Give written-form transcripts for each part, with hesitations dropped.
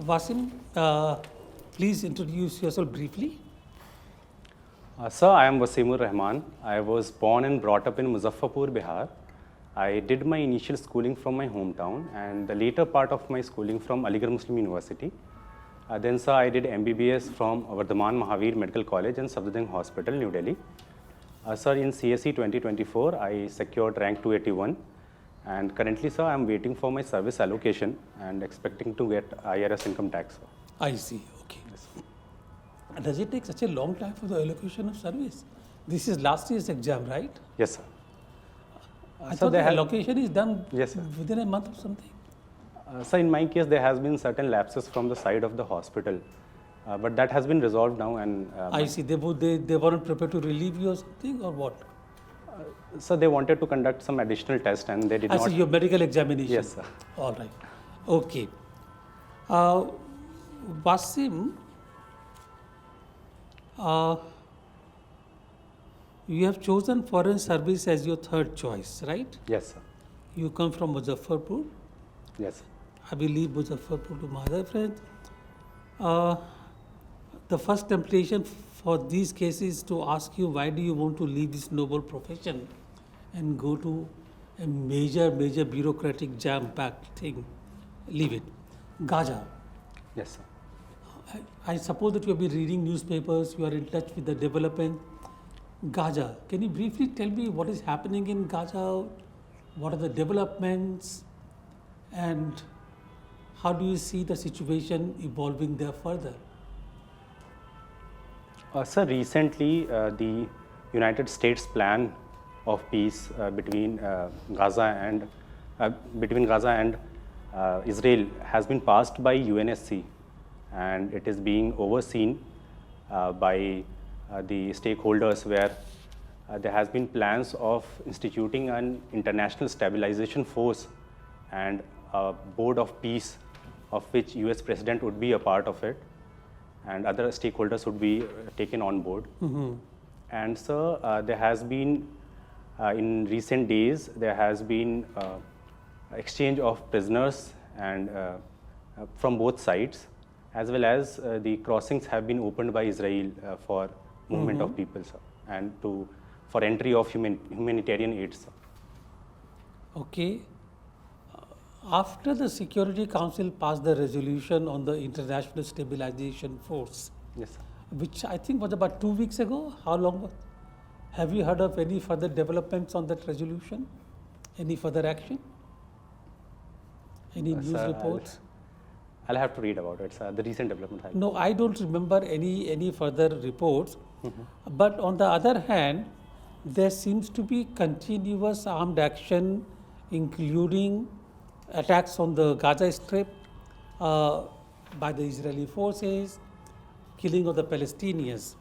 Wasim, please introduce yourself briefly. Sir, I am Wasimur Rahman. I was born and brought up in Muzaffarpur, Bihar. I did my initial schooling from my hometown and the later part of my schooling from Aligarh Muslim University. Then, sir, I did MBBS from Vardhaman Mahavir Medical College and Safdarjung Hospital, New Delhi. Sir, in CSE 2024, I secured rank 281. And currently, sir, I am waiting for my service allocation and expecting to get IRS income tax. Sir. I see, okay. Yes. Does it take such a long time for the allocation of service? This is last year's exam, right? Yes, sir. I thought the allocation is done within a month or something. So in my case, there has been certain lapses from the side of the hospital, but that has been resolved now. And I see. They weren't prepared to relieve you or something, or what? So they wanted to conduct some additional test, and they did not. I see your medical examination. Yes, sir. All right. Okay. Wasim, you have chosen foreign service as your third choice, right? Yes, sir. You come from Muzaffarpur. Yes. I believe Muzaffarpur to my other friend. The first temptation for these cases to ask you, why do you want to leave this noble profession and go to a major bureaucratic jam-packed thing? Leave it. Gaza. Yes, sir. I suppose that you have been reading newspapers, you are in touch with the development. Gaza, can you briefly tell me what is happening in Gaza? What are the developments? And how do you see the situation evolving there further? Sir, recently the United States plan of peace between Gaza and Israel has been passed by UNSC, and it is being overseen by the stakeholders, where there has been plans of instituting an international stabilization force and a board of peace, of which US President would be a part of it, and other stakeholders would be taken on board. Mm-hmm. And so there has been, in recent days, there has been exchange of prisoners and from both sides, as well as the crossings have been opened by Israel for movement of people, sir, and for entry of humanitarian aid, sir. Okay. After the Security Council passed the resolution on the International Stabilization Force, Yes, sir. which I think was about 2 weeks ago, how long? Have you heard of any further developments on that resolution? Any further action? Any news Sir, reports? I'll have to read about it, sir. The recent development. No, I don't remember any further reports. But on the other hand, there seems to be continuous armed action, including attacks on the Gaza Strip by the Israeli forces, killing of the Palestinians.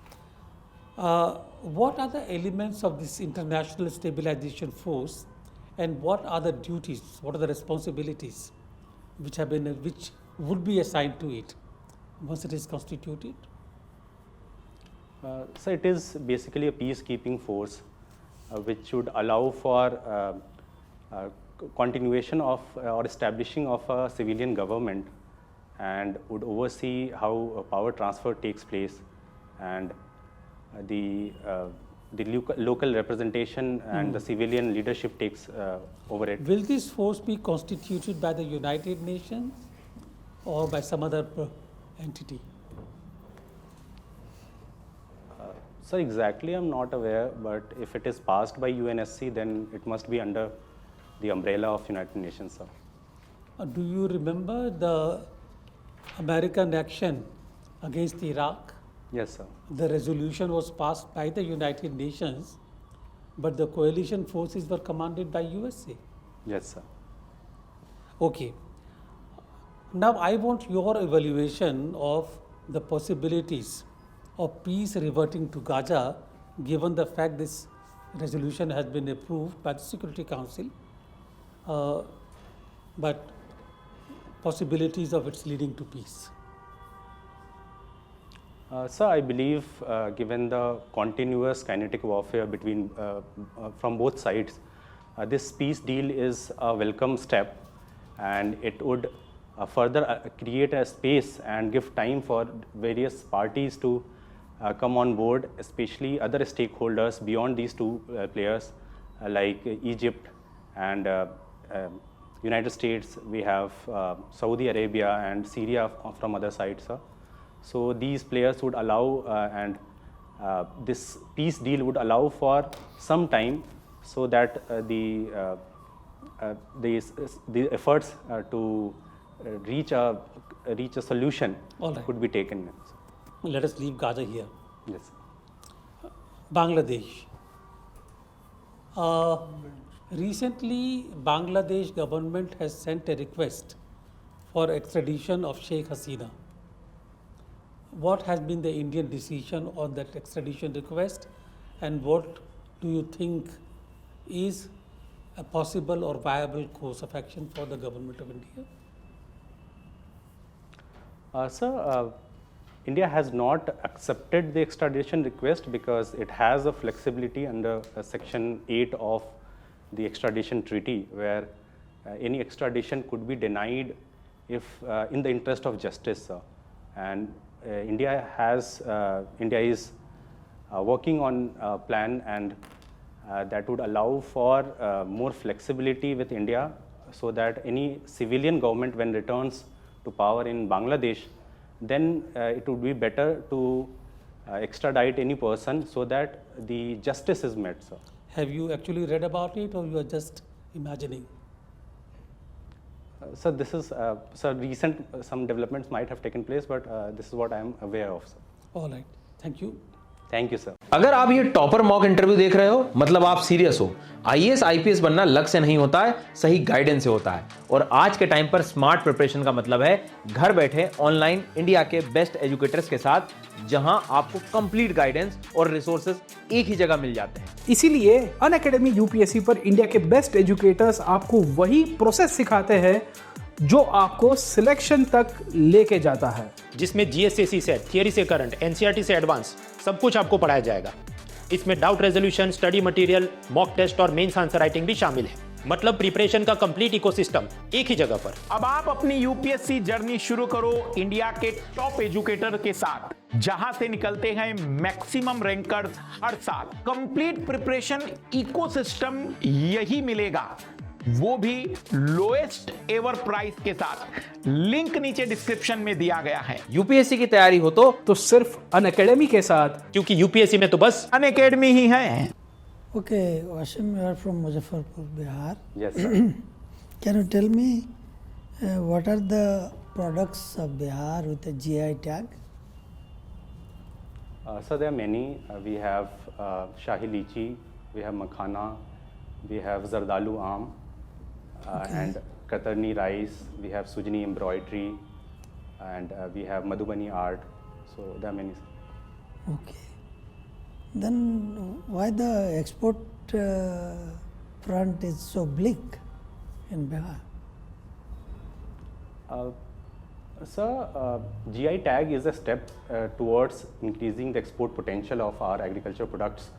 What are the elements of this international stabilization force, and what are the duties, what are the responsibilities which would be assigned to it once it is constituted? So it is basically a peacekeeping force which should allow for continuation of or establishing of a civilian government, and would oversee how power transfer takes place, and the local representation and the civilian leadership takes over it. Will this force be constituted by the United Nations or by some other entity? So exactly I'm not aware, but if it is passed by UNSC, then it must be under the umbrella of United Nations, sir. Do you remember the American action against Iraq? Yes, sir. The resolution was passed by the United Nations, but the coalition forces were commanded by USA. Yes, sir. Okay. Now I want your evaluation of the possibilities of peace reverting to Gaza, given the fact this resolution has been approved by the Security Council, but possibilities of its leading to peace. Sir, I believe given the continuous kinetic warfare between from both sides, this peace deal is a welcome step, and it would further create a space and give time for various parties to come on board, especially other stakeholders beyond these two players like Egypt and United States. We have Saudi Arabia and Syria from other sides. So these players would allow and this peace deal would allow for some time so that the efforts to reach a solution All right. could be taken. Let us leave Gaza here. Yes. Bangladesh. Recently, Bangladesh government has sent a request for extradition of Sheikh Hasina. What has been the Indian decision on that extradition request, and what do you think is a possible or viable course of action for the government of India? Sir, India has not accepted the extradition request because it has a flexibility under Section 8 of the extradition treaty, where any extradition could be denied if in the interest of justice. And India is working on a plan and that would allow for more flexibility with India, so that any civilian government, when returns to power in Bangladesh, then it would be better to extradite any person so that the justice is met, sir. Have you actually read about it, or you are just imagining? So this is, recent some developments might have taken place, but this is what I am aware of, sir. All right. Thank you. Thank you, sir. अगर आप ये topper mock interview देख रहे हो, मतलब आप serious हो। IAS IPS बनना लक से नहीं होता है, सही गाइडेंस से होता है। और आज के टाइम पर स्मार्ट प्रिपरेशन का मतलब है घर बैठे ऑनलाइन इंडिया के बेस्ट एजुकेटर्स के साथ, जहां आपको कंप्लीट गाइडेंस और रिसोर्सेज एक ही जगह मिल जाते हैं। इसीलिए अनअकैडमी यूपीएससी पर इंडिया के बेस्ट एजुकेटर्स आपको वही प्रोसेस सिखाते हैं जो आपको सिलेक्शन तक लेके जाता है, जिसमें जीएसएससी से थियरी से करंट, एनसीईआरटी से एडवांस सब कुछ आपको पढ़ाया जाएगा। इसमें doubt resolution, study material, mock test और मेंस आंसर राइटिंग भी शामिल है। मतलब प्रिपरेशन का कंप्लीट इकोसिस्टम एक ही जगह पर। अब आप अपनी यूपीएससी जर्नी शुरू करो इंडिया के टॉप एजुकेटर के साथ, जहां से निकलते हैं मैक्सिमम रैंकर्स हर साल। कंप्लीट प्रिपरेशन इकोसिस्टम यही मिलेगा, वो भी लोएस्ट एवर प्राइस के साथ। लिंक नीचे डिस्क्रिप्शन में दिया गया है। यूपीएससी की तैयारी हो तो सिर्फ अनअकैडमी के साथ, क्योंकि यूपीएससी में तो बस अनअकैडमी ही है। Okay, Wasim, you are from Muzaffarpur, Bihar. Yes, sir. Can you tell me what are the products of Bihar with a GI tag? So there are many. We have Shahi Lychee, we have Makhana, we have Zardalu Aam, and Katarni rice, we have Sujni embroidery, and we have Madhubani art. So there are many. Okay. Then why the export front is so bleak in Bihar? Sir, GI tag is a step towards increasing the export potential of our agriculture products.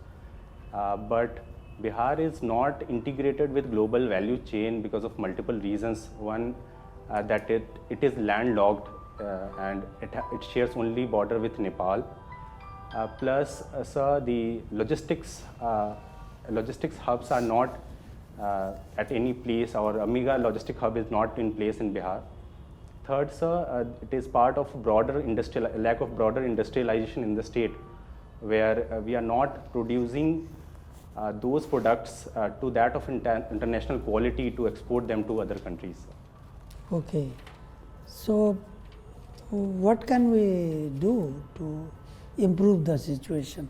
But Bihar is not integrated with global value chain because of multiple reasons. One, that it is landlocked and it shares only border with Nepal. Plus, sir, the logistics hubs are not at any place. Our Amiga logistic hub is not in place in Bihar. Third, sir, it is part of lack of broader industrialization in the state, where we are not producing those products to that of international quality to export them to other countries. Okay. So what can we do to improve the situation?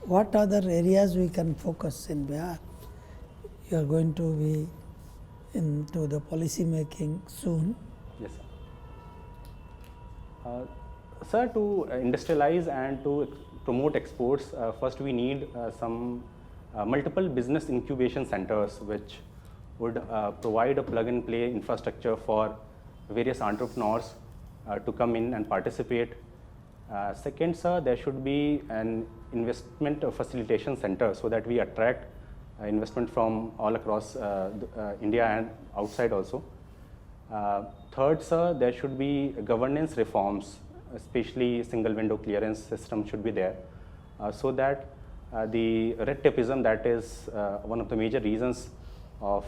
What other areas we can focus in Bihar? You are going to be into the policy making soon. Yes, sir. Sir, to industrialize and to promote exports, first we need some multiple business incubation centers which would provide a plug-and-play infrastructure for various entrepreneurs to come in and participate. Second, sir, there should be an investment facilitation center so that we attract investment from all across India and outside also. Third, sir, there should be governance reforms, especially single window clearance system should be there, so that the red tapeism, that is one of the major reasons of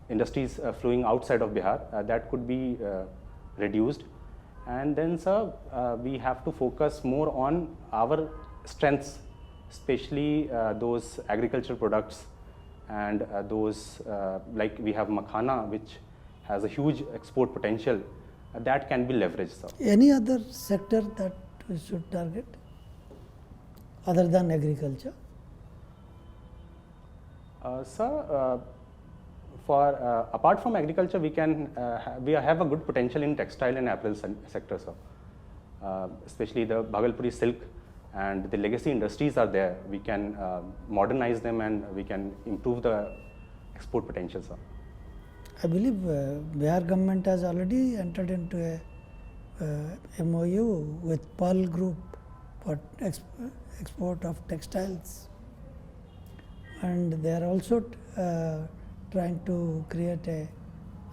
industries flowing outside of Bihar, that could be reduced. And then, sir, we have to focus more on our strengths, especially those agricultural products and those like we have makhana, which has a huge export potential, that can be leveraged, sir. Any other sector that we should target other than agriculture? Sir, for apart from agriculture, we can we have a good potential in textile and apparel sector, sir. Especially the Bhagalpuri silk and the legacy industries are there. We can modernize them and we can improve the export potential, sir. I believe Bihar government has already entered into a MOU with Pearl Group for export of textiles, and they are also trying to create a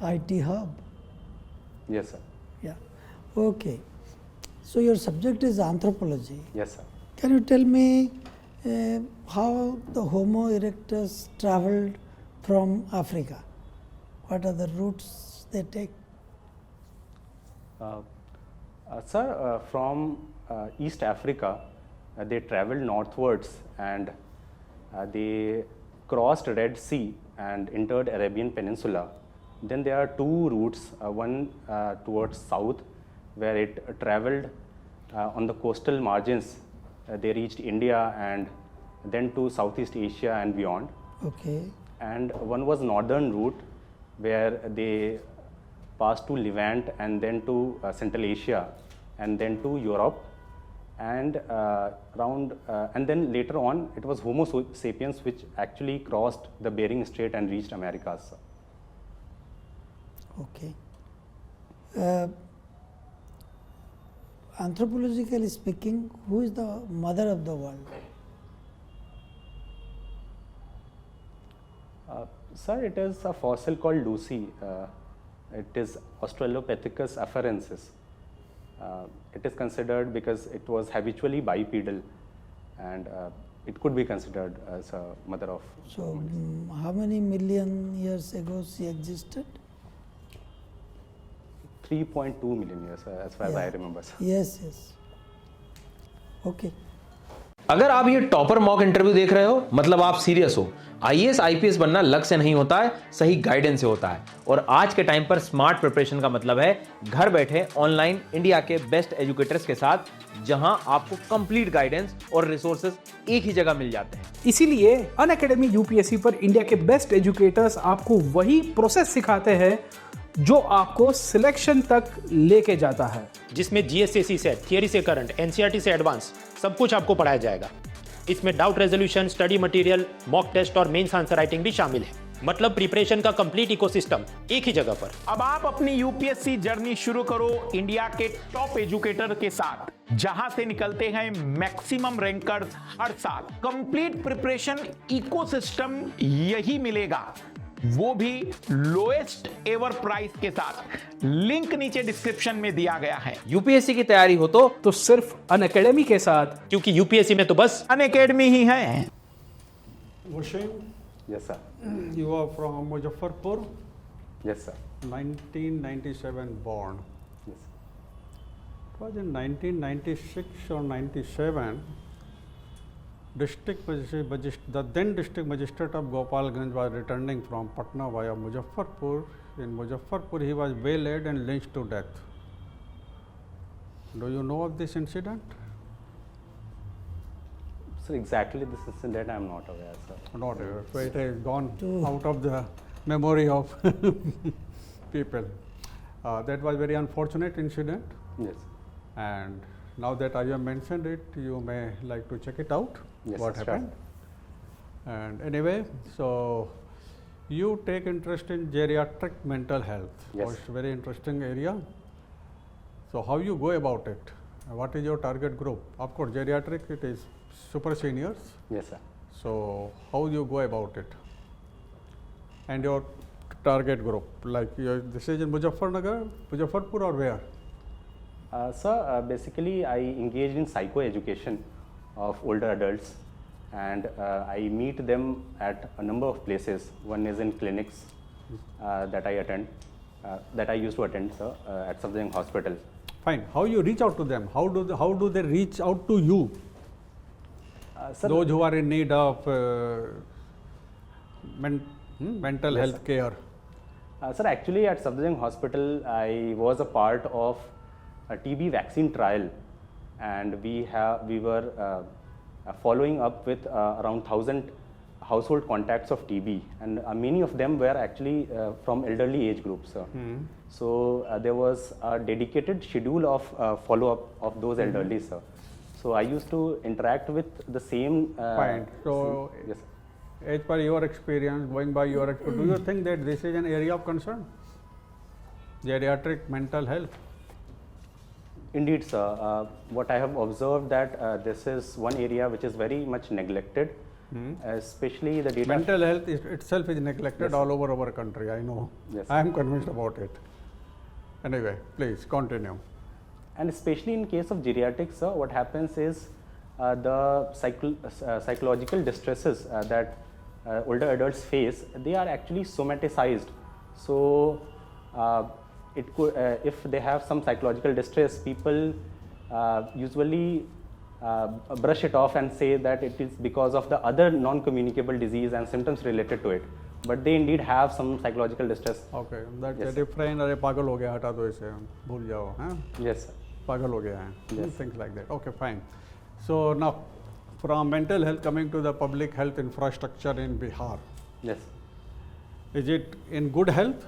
IT hub. Yes, sir. Yeah. Okay. So your subject is anthropology. Yes, sir. Can you tell me how the Homo erectus traveled from Africa? What are the routes they take? Sir, from East Africa, they traveled northwards and they crossed Red Sea and entered Arabian Peninsula. Then there are two routes, one towards south, where it traveled on the coastal margins. They reached India and then to Southeast Asia and beyond. Okay. And one was northern route, where they passed to Levant and then to Central Asia and then to Europe, and and then later on it was Homo sapiens which actually crossed the Bering Strait and reached Americas. Okay. Anthropologically speaking, who is the mother of the world? Sir, it is a fossil called Lucy. It is Australopithecus afarensis. It is considered because it was habitually bipedal, and it could be considered as a mother of. So, how many million years ago she existed? 3.2 million years, as far as I remember, sir. Yes, yes. Okay. अगर आप ये topper mock interview देख रहे हो, मतलब आप serious हो। IAS IPS बनना लक से नहीं होता है, सही गाइडेंस से होता है। और आज के टाइम पर स्मार्ट प्रिपरेशन का मतलब है घर बैठे ऑनलाइन इंडिया के बेस्ट एजुकेटर्स के साथ, जहां आपको कंप्लीट गाइडेंस और रिसोर्सेज एक ही जगह मिल जाते हैं। इसीलिए अनअकैडमी यूपीएससी पर इंडिया के बेस्ट एजुकेटर्स आपको वही प्रोसेस सिखाते हैं जो आपको सिलेक्शन तक लेके जाता है, जिसमें जीएसएससी से थियरी से करंट, एनसीईआरटी से एडवांस सब कुछ आपको पढ़ाया जाएगा। इसमें doubt resolution, study material, mock test और मेंस आंसर राइटिंग भी शामिल है। मतलब प्रिपरेशन का कंप्लीट इकोसिस्टम एक ही जगह पर। अब आप अपनी यूपीएससी जर्नी शुरू करो इंडिया के टॉप एजुकेटर के साथ, जहां से निकलते हैं मैक्सिमम रैंकर्स हर साल। कंप्लीट प्रिपरेशन इकोसिस्टम यही मिलेगा, वो भी लोएस्ट एवर प्राइस के साथ। लिंक नीचे डिस्क्रिप्शन में दिया गया है। यूपीएससी की तैयारी हो तो सिर्फ अनअकैडमी के साथ, क्योंकि यूपीएससी में तो बस अनअकैडमी ही है। Wasim, Yes, sir. you are from Muzaffarpur, Yes, sir. 1997 born. Yes. It was in 1996 or 97, the then district magistrate of Gopalganj was returning from Patna via Muzaffarpur. In Muzaffarpur, he was waylaid and lynched to death. Do you know of this incident? So exactly this incident I am not aware, sir. Not aware. So it has gone out of the memory of people. That was very unfortunate incident, Yes. and now that I have mentioned it, you may like to check it out, Yes, what sure. happened. And anyway, so you take interest in geriatric mental health. Yes. It's a very interesting area. So how you go about it? What is your target group? Of course, geriatric, it is super seniors. Yes, sir. So how you go about it? And your target group? Like this is in Muzaffarpur or where? Sir, basically I engaged in psychoeducation of older adults, and I meet them at a number of places. One is in clinics that I used to attend, sir, at Safdarjung Hospital. Fine. How you reach out to them? How do they reach out to you? Sir, Those who are in need of mental Yes, health sir. care. Sir, actually at Safdarjung Hospital, I was a part of a TB vaccine trial, and we were following up with around 1,000 household contacts of TB, and many of them were actually from elderly age groups. So there was a dedicated schedule of follow-up of those elderly, sir. So I used to interact with the same. Fine. So, yes, sir. as per your experience, going by your experience, do you think that this is an area of concern? Geriatric mental health. Indeed, sir. What I have observed that this is one area which is very much neglected, especially the data. Mental health itself is neglected Yes, all over our country. I know. Yes. I am convinced about it. Anyway, please continue. And especially in case of geriatrics, sir, what happens is the psychological distresses that older adults face, they are actually somaticized. So it could, if they have some psychological distress, people usually brush it off and say that it is because of the other non-communicable disease and symptoms related to it. But they indeed have some psychological distress. Okay, that Yes, refrain, अरे पागल हो गया, हटा दो इसे, भूल जाओ, हाँ? Yes, sir. पागल हो गया है. Yes. Things like that. Okay, fine. So now, from mental health coming to the public health infrastructure in Bihar, Yes. is it in good health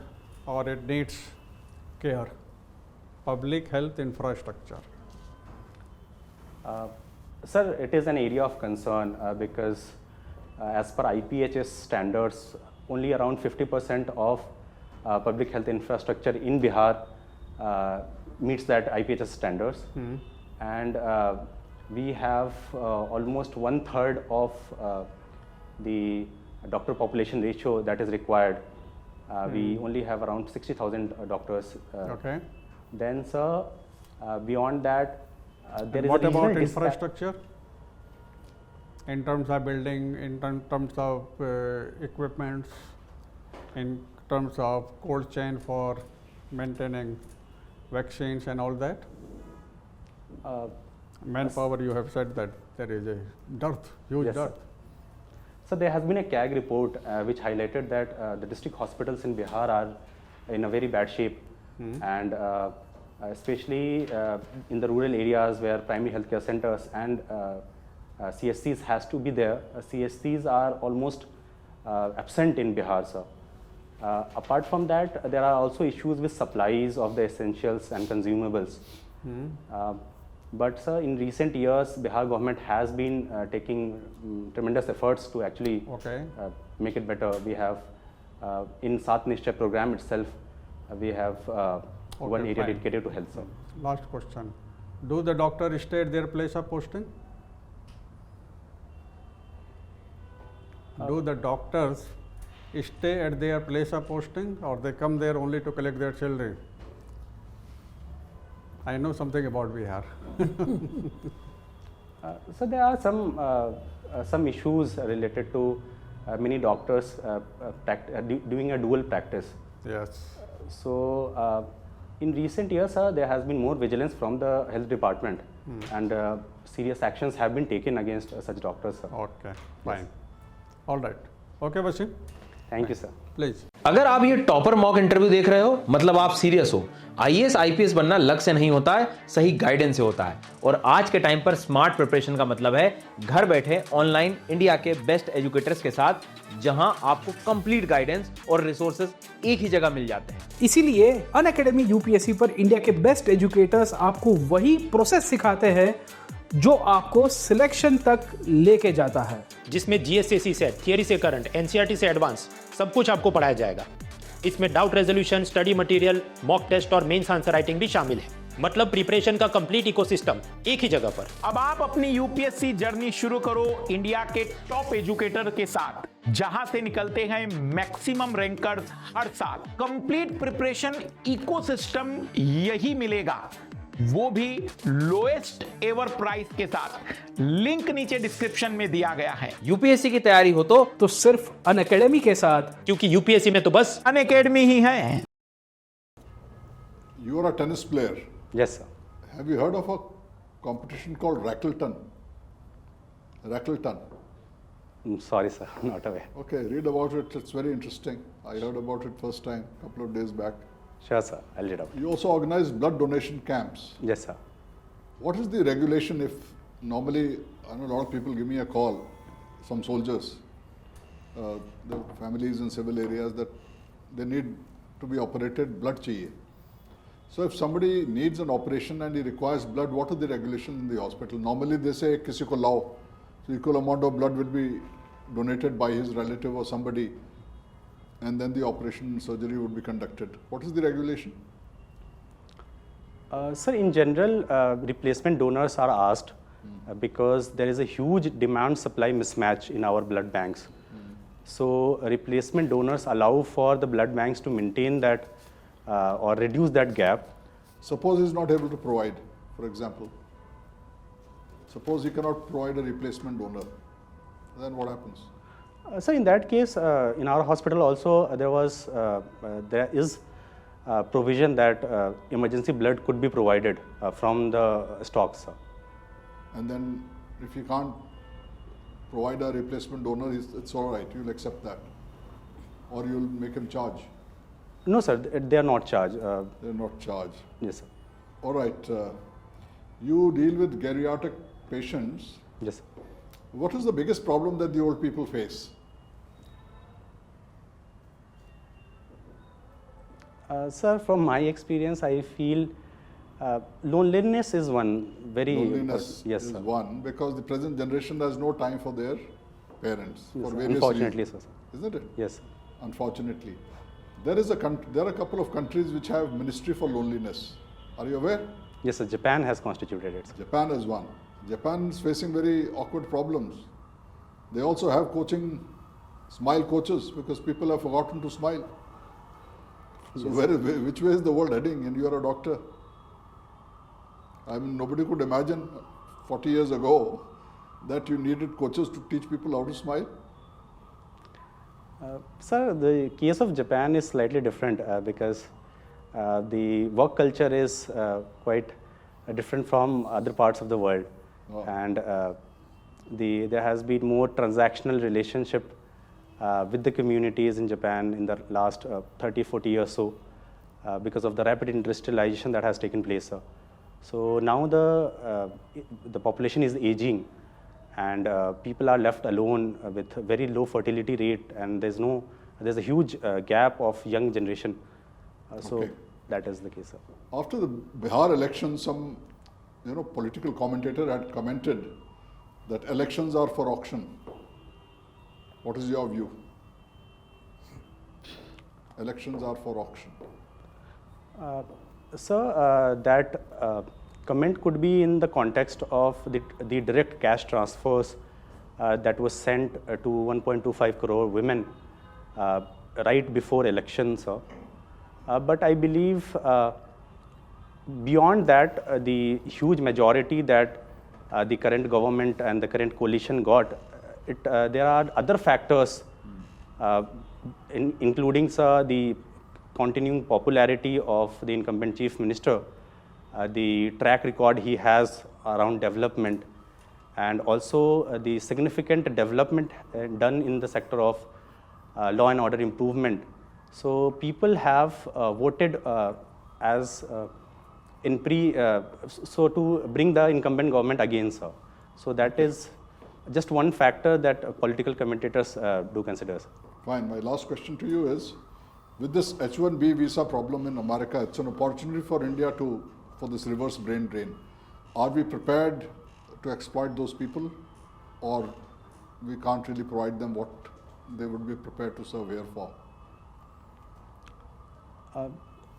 or it needs care? Public health infrastructure. Sir, it is an area of concern because as per IPHS standards, only around 50% of public health infrastructure in Bihar meets that IPHS standards. And we have almost 1/3 of the doctor population ratio that is required. We only have around 60,000 doctors. Okay. Then, sir, beyond that, there And is what a about regional infrastructure? In terms of building, in terms of equipments, in terms of cold chain for maintaining vaccines and all that? Manpower, you have said that there is a dearth, huge Yes, sir. dearth. So there has been a CAG report which highlighted that the district hospitals in Bihar are in a very bad shape, and especially in the rural areas where primary healthcare centers and CSCs has to be there. CSCs are almost absent in Bihar, sir. Apart from that, there are also issues with supplies of the essentials and consumables. But sir, in recent years, Bihar government has been taking tremendous efforts to actually Okay. make it better. We have in Sat Nishchay program itself, we have one area fine. dedicated to health, sir. Last question. Do the doctor stay at their place of posting? Do the doctors stay at their place of posting, or they come there only to collect their children? I know something about Bihar. So there are some issues related to many doctors doing a dual practice. Yes. So in recent years, there has been more vigilance from the health department, and serious actions have been taken against such doctors, sir. Okay. Fine. All right. Okay, Wasim. Thank you, sir. Please. अगर आप ये topper mock interview देख रहे हो, मतलब आप serious हो। IAS IPS बनना लक से नहीं होता है, सही गाइडेंस से होता है। और आज के टाइम पर स्मार्ट प्रिपरेशन का मतलब है घर बैठे ऑनलाइन इंडिया के बेस्ट एजुकेटर्स के साथ, जहां आपको कंप्लीट गाइडेंस और रिसोर्सेज एक ही जगह मिल जाते हैं। इसीलिए अनअकैडमी यूपीएससी पर इंडिया के बेस्ट एजुकेटर्स आपको वही प्रोसेस सिखाते हैं जो आपको सिलेक्शन तक लेके जाता है, जिसमें जीएस से सीसेट, थियरी से करंट, एनसीईआरटी से एडवांस सब कुछ आपको पढ़ाया जाएगा। इसमें doubt resolution, study material, mock test और मेंस आंसर राइटिंग भी शामिल है। मतलब प्रिपरेशन का कंप्लीट इकोसिस्टम एक ही जगह पर। अब आप अपनी यूपीएससी जर्नी शुरू करो इंडिया के टॉप एजुकेटर के साथ, जहां से निकलते हैं मैक्सिमम रैंकर्स हर साल। कंप्लीट प्रिपरेशन इकोसिस्टम यही मिलेगा, वो भी लोएस्ट एवर प्राइस के साथ। लिंक नीचे डिस्क्रिप्शन में दिया गया है। यूपीएससी की तैयारी हो तो सिर्फ अनअकैडमी के साथ, क्योंकि यूपीएससी में तो बस अनअकैडमी ही है। You are a tennis player. Yes, sir. Have you heard of a competition called Rackleton? Rackleton. Sorry, sir, not aware. Okay, read about it. It's very interesting. I heard about it first time a couple of days back. Sure, sir, I'll read out. You also organize blood donation camps. Yes, sir. What is the regulation if normally, I know a lot of people give me a call, some soldiers, the families in civil areas, that they need to be operated, blood chahiye. So if somebody needs an operation and he requires blood, what are the regulations in the hospital? Normally they say kisi ko lao, so equal amount of blood will be donated by his relative or somebody, and then the operation surgery would be conducted. What is the regulation? Sir, in general, replacement donors are asked because there is a huge demand-supply mismatch in our blood banks. So replacement donors allow for the blood banks to maintain that or reduce that gap. Suppose he is not able to provide, for example. Suppose he cannot provide a replacement donor, then what happens? So in that case, in our hospital also there is provision that emergency blood could be provided from the stocks. And then if he can't provide a replacement donor, it's all right, you'll accept that, or you'll make him charge. No, sir, they are not charged. They're not charged. Yes, sir. All right. You deal with geriatric patients. Yes, sir. What is the biggest problem that the old people face? Sir, from my experience, I feel loneliness is one very Loneliness yes, is sir. one, because the present generation has no time for their parents Yes, for sir. various Unfortunately, reasons. sir. Isn't it? Yes, sir. Unfortunately. There are a couple of countries which have ministry for loneliness. Are you aware? Yes, sir. Japan has constituted it. Sir. Japan is one. Japan is facing very awkward problems. They also have coaching, smile coaches, because people have forgotten to smile. So which way is the world heading? And you are a doctor. I mean, nobody could imagine 40 years ago that you needed coaches to teach people how to smile. Sir, the case of Japan is slightly different because the work culture is quite different from other parts of the world. Oh. And there has been more transactional relationship with the communities in Japan in the last 30-40 years so because of the rapid industrialization that has taken place. So now the population is aging, and people are left alone with very low fertility rate, and there's a huge gap of young generation. So Okay. that is the case, sir. After the Bihar election, some political commentator had commented that elections are for auction. What is your view? Elections are for auction. Sir, that comment could be in the context of the direct cash transfers that was sent to 1.25 crore women right before elections, sir. But I believe beyond that, the huge majority that the current government and the current coalition got, there are other factors, including, sir, the continuing popularity of the incumbent chief minister, the track record he has around development, and also the significant development done in the sector of law and order improvement. So people have voted as so to bring the incumbent government against her. So that is just one factor that political commentators do consider. Fine. My last question to you is, with this H-1B visa problem in America, it's an opportunity for India for this reverse brain drain. Are we prepared to exploit those people, or we can't really provide them what they would be prepared to serve here for?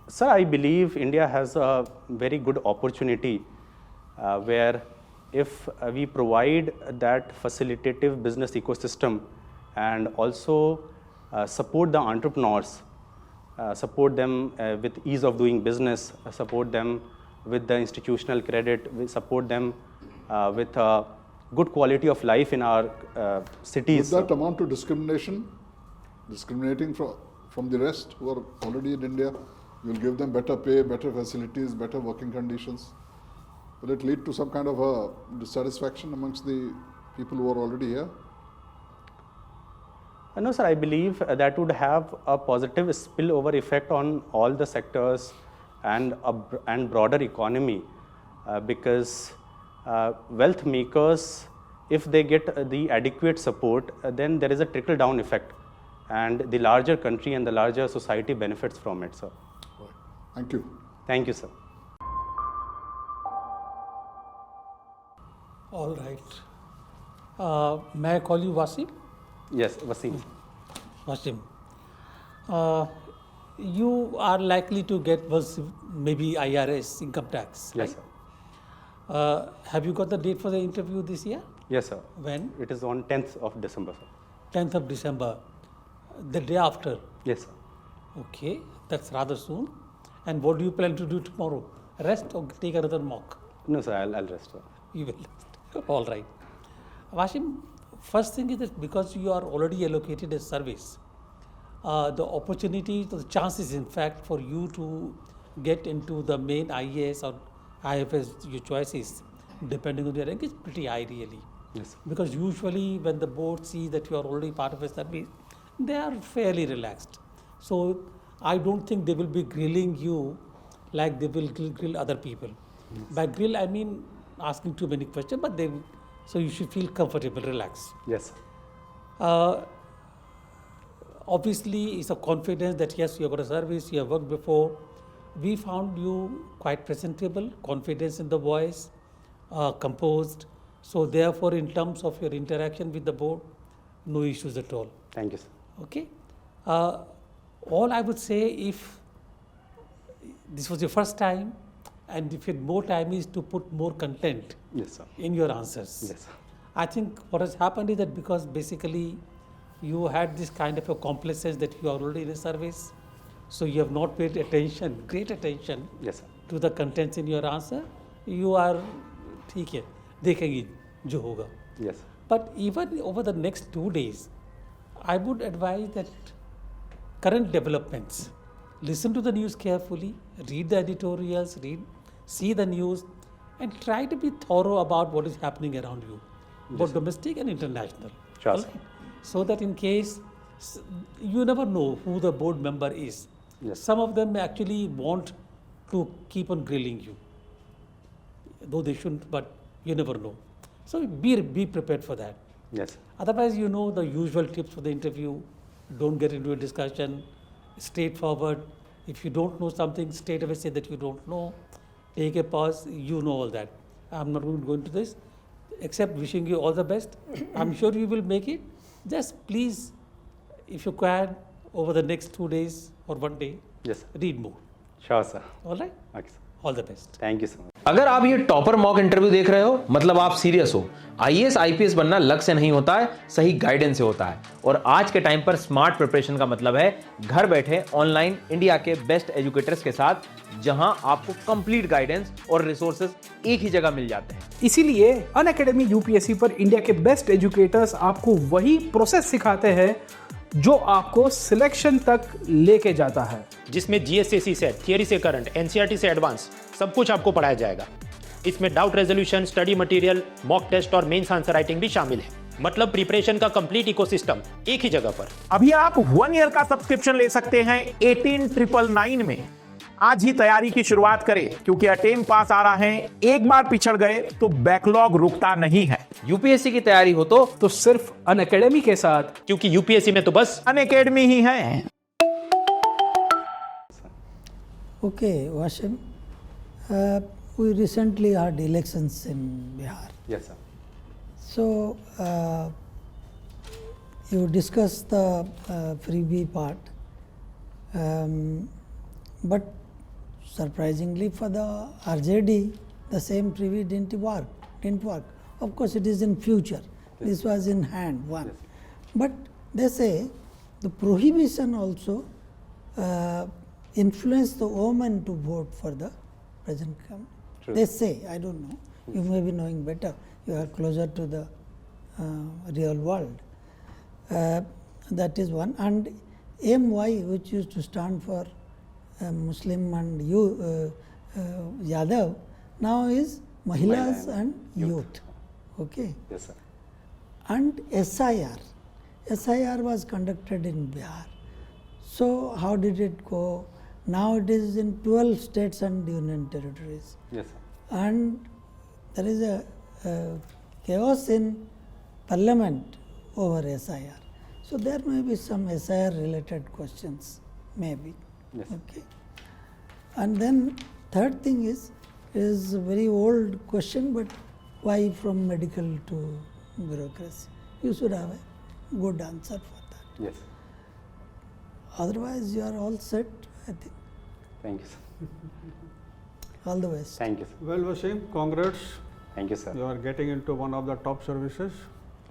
Sir, I believe India has a very good opportunity where if we provide that facilitative business ecosystem and also support the entrepreneurs, support them with ease of doing business, support them with the institutional credit, we support them with good quality of life in our cities. Would that amount to discrimination? Discriminating from the rest who are already in India? You will give them better pay, better facilities, better working conditions. Will it lead to some kind of a dissatisfaction amongst the people who are already here? No, sir, I believe that would have a positive spillover effect on all the sectors and broader economy because wealth makers, if they get the adequate support, then there is a trickle-down effect and the larger country and the larger society benefits from it, sir. Right. Thank you. Thank you, sir. All right. May I call you Wasim? Yes, Wasim. Wasim. You are likely to get maybe IRS, income tax, Yes, right? sir. Have you got the date for the interview this year? Yes, sir. When? It is on 10th of December, sir. 10th of December, the day after. Yes, sir. Okay, that's rather soon. And what do you plan to do tomorrow? Rest or take another mock? No, sir, I'll rest, sir. You will rest. All right. Wasim, first thing is that because you are already allocated a service, the opportunity, the chances in fact for you to get into the main IAS or IFS, your choices, depending on your rank, is pretty high really. Yes, sir. Because usually when the board sees that you are already part of a service, they are fairly relaxed. So I don't think they will be grilling you like they will grill other people. Yes. By grill, I mean asking too many questions, but so you should feel comfortable, relaxed. Yes, sir. Obviously, it's a confidence that yes, you have got a service, you have worked before. We found you quite presentable, confidence in the voice, composed. So therefore, in terms of your interaction with the board, no issues at all. Thank you, sir. Okay. All I would say, if this was your first time, and if you had more time, is to put more content Yes, sir. in your answers. Yes, sir. I think what has happened is that because basically you had this kind of a complacence that you are already in a service, so you have not paid attention, great attention Yes, sir. to the contents in your answer. You are, ठीक है, देखेंगे जो होगा. Yes, sir. But even over the next 2 days, I would advise that current developments, listen to the news carefully, read the editorials, see the news, and try to be thorough about what is happening around you, both domestic and international. Sure, All sir. right? So that in case, you never know who the board member is. Yes. Some of them actually want to keep on grilling you, though they shouldn't, but you never know. So be prepared for that. Yes, sir. Otherwise, you know the usual tips for the interview. Don't get into a discussion. Straightforward. If you don't know something, straight away say that you don't know. Take a pause. You know all that. I'm not going to go into this, except wishing you all the best. I'm sure you will make it. Just please, if you can, over the next 2 days or 1 day, Yes, sir. read more. Sure, sir. All right? Okay, sir. All the best. Thank you so much. अगर आप ये topper mock interview देख रहे हो, मतलब आप serious हो। IAS IPS बनना लक से नहीं होता है, सही गाइडेंस से होता है। और आज के टाइम पर स्मार्ट प्रिपरेशन का मतलब है घर बैठे ऑनलाइन इंडिया के बेस्ट एजुकेटर्स के साथ, जहां आपको कंप्लीट गाइडेंस और रिसोर्सेज एक ही जगह मिल जाते हैं। इसीलिए अनअकैडमी यूपीएससी पर इंडिया के बेस्ट एजुकेटर्स आपको वही प्रोसेस सिखाते हैं जो आपको सिलेक्शन तक लेके जाता है, जिसमें जीएस से सेट, थियरी से करंट, एनसीईआरटी से एडवांस सब कुछ आपको पढ़ाया जाएगा। इसमें doubt resolution, study material, mock test और मेंस आंसर राइटिंग भी शामिल है। मतलब प्रिपरेशन का कंप्लीट इकोसिस्टम एक ही जगह पर। अभी आप 1 ईयर का सब्सक्रिप्शन ले सकते हैं 18,999 में। आज ही तैयारी की शुरुआत करें, क्योंकि अटेम्प्ट पास आ रहा है। एक बार पिछड़ गए तो बैकलॉग रुकता नहीं है। यूपीएससी की तैयारी हो तो सिर्फ अनअकैडमी के साथ, क्योंकि यूपीएससी में तो बस अनअकैडमी ही है। Okay, Wasim, we recently had elections in Bihar. Yes, sir. So, you discussed the freebie part, but surprisingly for the RJD, the same privy didn't work. Of course, it is in future. This was in hand, one. But they say the prohibition also influenced the women to vote for the present government. They say, I don't know. You may be knowing better. You are closer to the real world. That is one. And MY, which used to stand for Muslim and Yadav, now is Mahilas and Youth. Okay. Yes, sir. And SIR. SIR was conducted in Bihar. So how did it go? Now it is in 12 states and union territories. Yes, sir. And there is a chaos in parliament over SIR. So there may be some SIR related questions, maybe. Yes. Okay. And then third thing is a very old question, but why from medical to bureaucracy? You should have a good answer for that. Yes. Otherwise, you are all set, I think. Thank you, sir. All the best. Thank you, sir. Well, Wasim, congrats. Thank you, sir. You are getting into one of the top services.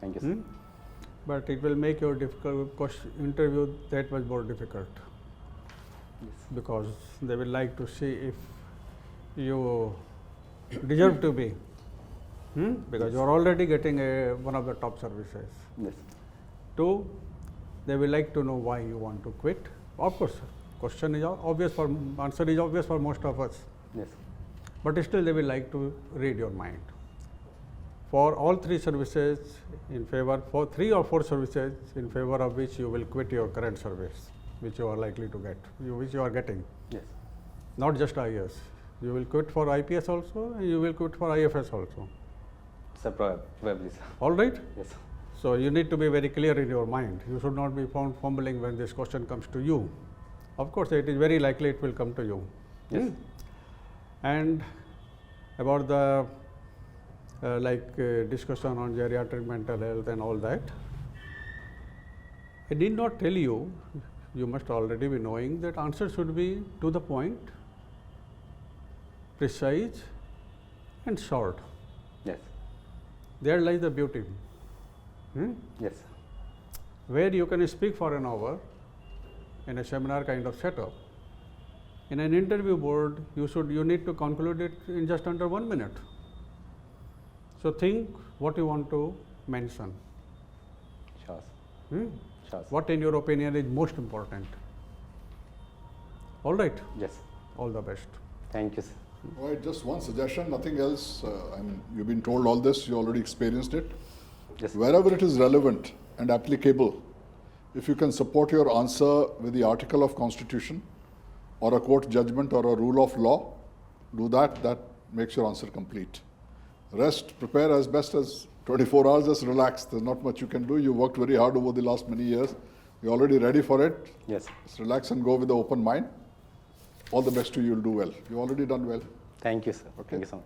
Thank you, sir. But it will make your interview that much more difficult. Because they will like to see if you deserve to be. Because you are already getting one of the top services. Yes. 2, they will like to know why you want to quit. Of course, question is obvious for, answer is obvious for most of us. Yes. But still they will like to read your mind. For all 3 services in favor, for 3 or 4 services in favor of which you will quit your current service, which you are likely to get, which you are getting. Yes. Not just IAS. You will quit for IPS also, and you will quit for IFS also. Sir, probably, sir. All right? Yes, sir. So you need to be very clear in your mind. You should not be found fumbling when this question comes to you. Of course, it is very likely it will come to you. Yes. And about the discussion on geriatric mental health and all that, I did not tell you, you must already be knowing that answer should be to the point, precise and short. Yes. There lies the beauty. Yes, sir. Where you can speak for an hour in a seminar kind of setup, in an interview board you need to conclude it in just under 1 minute. So think what you want to mention. Sure, sir. Sure, sir. What in your opinion is most important? All right. Yes. All the best. Thank you, sir. All right, just one suggestion, nothing else. I mean, you've been told all this, you already experienced it. Yes, sir. Wherever it is relevant and applicable, if you can support your answer with the article of Constitution or a court judgment or a rule of law, do that. That makes your answer complete. Rest, prepare as best as 24 hours, just relax. There's not much you can do. You worked very hard over the last many years. You're already ready for it. Yes. Just relax and go with an open mind. All the best to you, you'll do well. You've already done well. Thank you, sir. Okay. Thank you so much.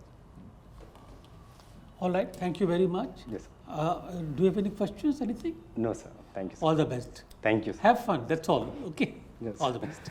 All right, thank you very much. Yes, sir. Do you have any questions, anything? No, sir. Thank you, sir. All the best. Thank you, sir. Have fun, that's all. Okay? Yes. All the best.